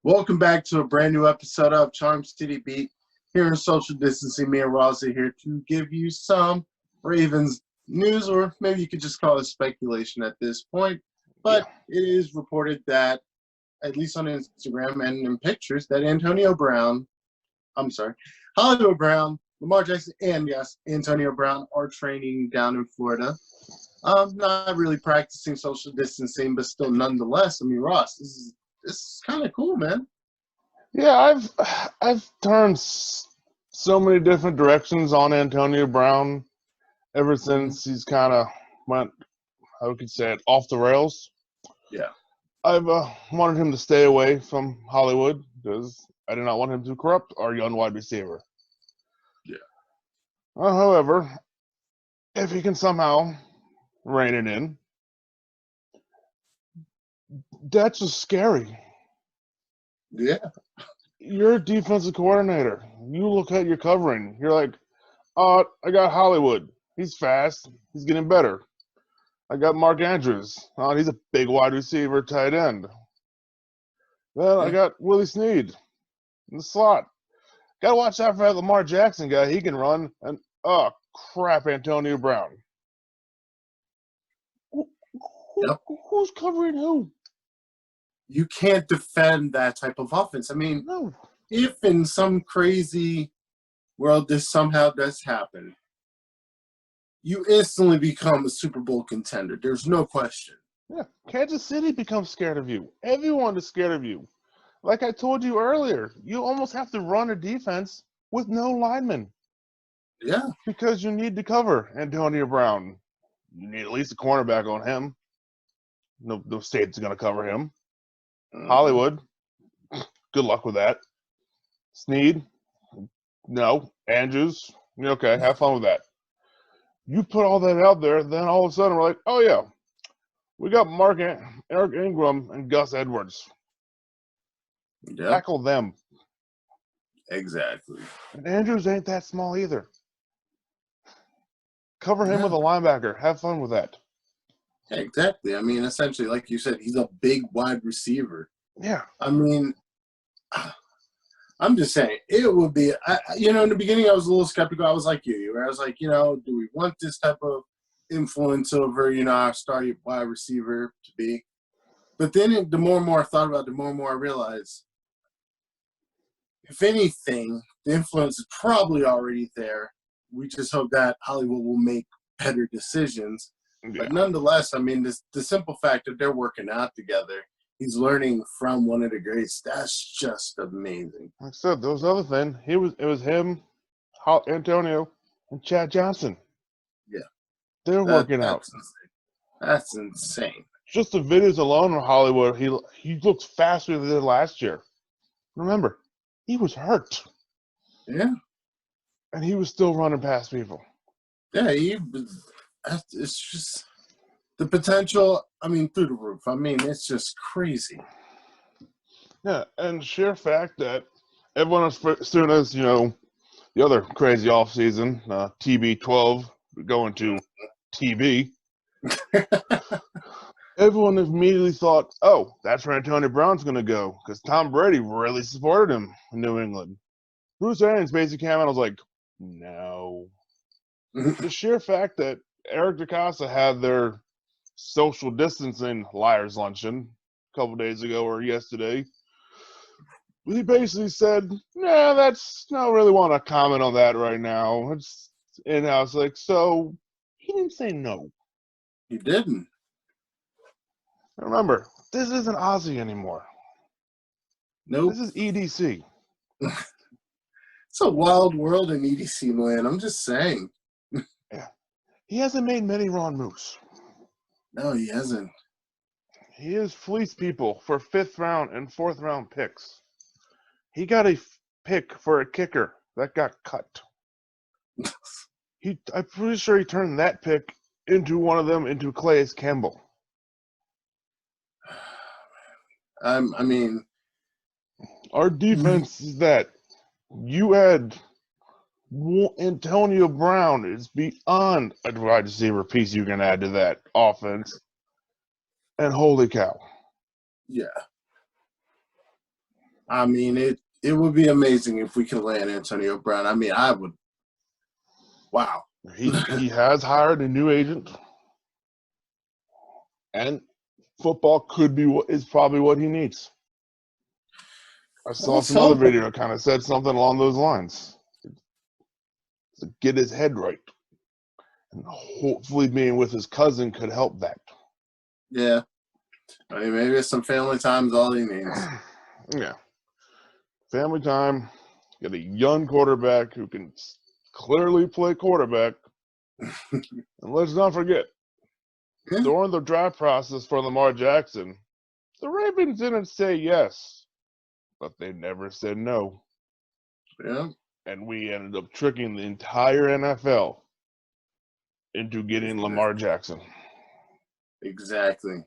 Welcome back to a brand new episode of Charm City Beat. Here in social distancing, me and Ross are here to give you some Ravens news, or maybe you could just call it speculation at this point. But It is reported that, at least on Instagram and in pictures, that Hollywood Brown, Lamar Jackson, and yes, Antonio Brown are training down in Florida. Not really practicing social distancing, but still nonetheless. I mean, Ross, this is kind of cool, man. Yeah, I've turned so many different directions on Antonio Brown ever since he's kind of went, how we could say it, off the rails. Yeah. I've wanted him to stay away from Hollywood because I do not want him to corrupt our young wide receiver. Yeah. However, if he can somehow rein it in, that's just scary. Yeah. You're a defensive coordinator. You look at your covering. You're like, I got Hollywood. He's fast. He's getting better. I got Mark Andrews. He's a big wide receiver, tight end. Then I got Willie Snead in the slot. Got to watch out for that Lamar Jackson guy. He can run. And, crap, Antonio Brown. Who's covering who? You can't defend that type of offense. I mean, No. If in some crazy world this somehow does happen, you instantly become a Super Bowl contender. There's no question. Yeah, Kansas City becomes scared of you. Everyone is scared of you. Like I told you earlier, you almost have to run a defense with no linemen. Yeah. Because you need to cover Antonio Brown. You need at least a cornerback on him. No state's going to cover him. Hollywood, good luck with that. Snead, no. Andrews, okay, have fun with that. You put all that out there, then all of a sudden we're like, oh yeah, we got Eric Ingram and Gus Edwards. Yep. Tackle them. Exactly. And Andrews ain't that small either. Cover him with a linebacker. Have fun with that. Exactly. I mean, essentially, like you said, he's a big wide receiver. Yeah. I mean, I'm just saying, it would be, in the beginning I was a little skeptical. I was like you, where I was like, do we want this type of influence over, our star wide receiver to be? But then the more and more I thought about it, the more and more I realized, if anything, the influence is probably already there. We just hope that Hollywood will make better decisions. Yeah. But nonetheless, I mean, the simple fact that they're working out together, he's learning from one of the greats. That's just amazing. Like I said, those other thing, it was him, Antonio, and Chad Johnson. Yeah. They're working out. That's insane. Just the videos alone in Hollywood, he looks faster than he did last year. Remember, he was hurt. Yeah. And he was still running past people. Yeah, it's just the potential, through the roof. It's just crazy. Yeah, and sheer fact that everyone, as soon as, the other crazy offseason, TB12 going to TB, everyone immediately thought, oh, that's where Antonio Brown's going to go, because Tom Brady really supported him in New England. Bruce Arians basically came out and was like, no. The sheer fact that Eric DeCosta had their social distancing liars luncheon a couple days ago or yesterday, he basically said, nah, don't really want to comment on that right now. It's in-house. So he didn't say no. He didn't. Remember, this isn't Ozzy anymore. Nope. This is EDC. It's a wild world in EDC, man. I'm just saying. Yeah. He hasn't made many wrong moves. No, he hasn't. He has fleeced people for 5th round and 4th round picks. He got a pick for a kicker that got cut. I'm pretty sure he turned that pick into one of them into Calais Campbell. Our defense is that you had Antonio Brown is beyond a wide receiver piece you can add to that offense. And holy cow. Yeah. I mean, it would be amazing if we could land Antonio Brown. I mean, I would. Wow. He has hired a new agent, and football is probably what he needs. I saw some other video that kind of said something along those lines. To get his head right. And hopefully being with his cousin could help that. Yeah. I mean, maybe some family time is all he needs. Yeah. Family time. Get a young quarterback who can clearly play quarterback. And let's not forget, during the draft process for Lamar Jackson, the Ravens didn't say yes, but they never said no. Yeah. And we ended up tricking the entire NFL into getting Lamar Jackson. Exactly.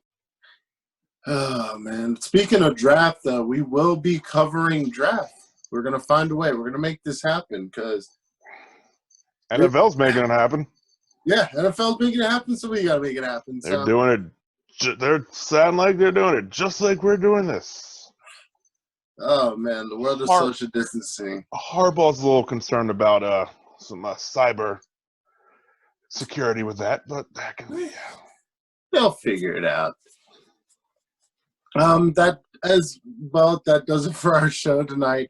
Oh, man. Speaking of draft, though, we will be covering draft. We're going to find a way. We're going to make this happen because NFL's making it happen. Yeah, NFL's making it happen, so we got to make it happen. They're doing it. They're sounding like they're doing it just like we're doing this. Oh, man. The world of social distancing. Harbaugh's a little concerned about some cyber security with that, but that can be. They'll figure it out. That does it for our show tonight.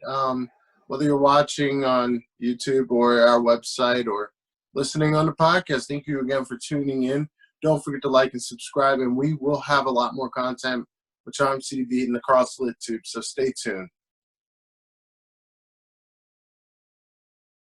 Whether you're watching on YouTube or our website or listening on the podcast, thank you again for tuning in. Don't forget to like and subscribe, and we will have a lot more content with Charm CDB and across LitTube, so stay tuned.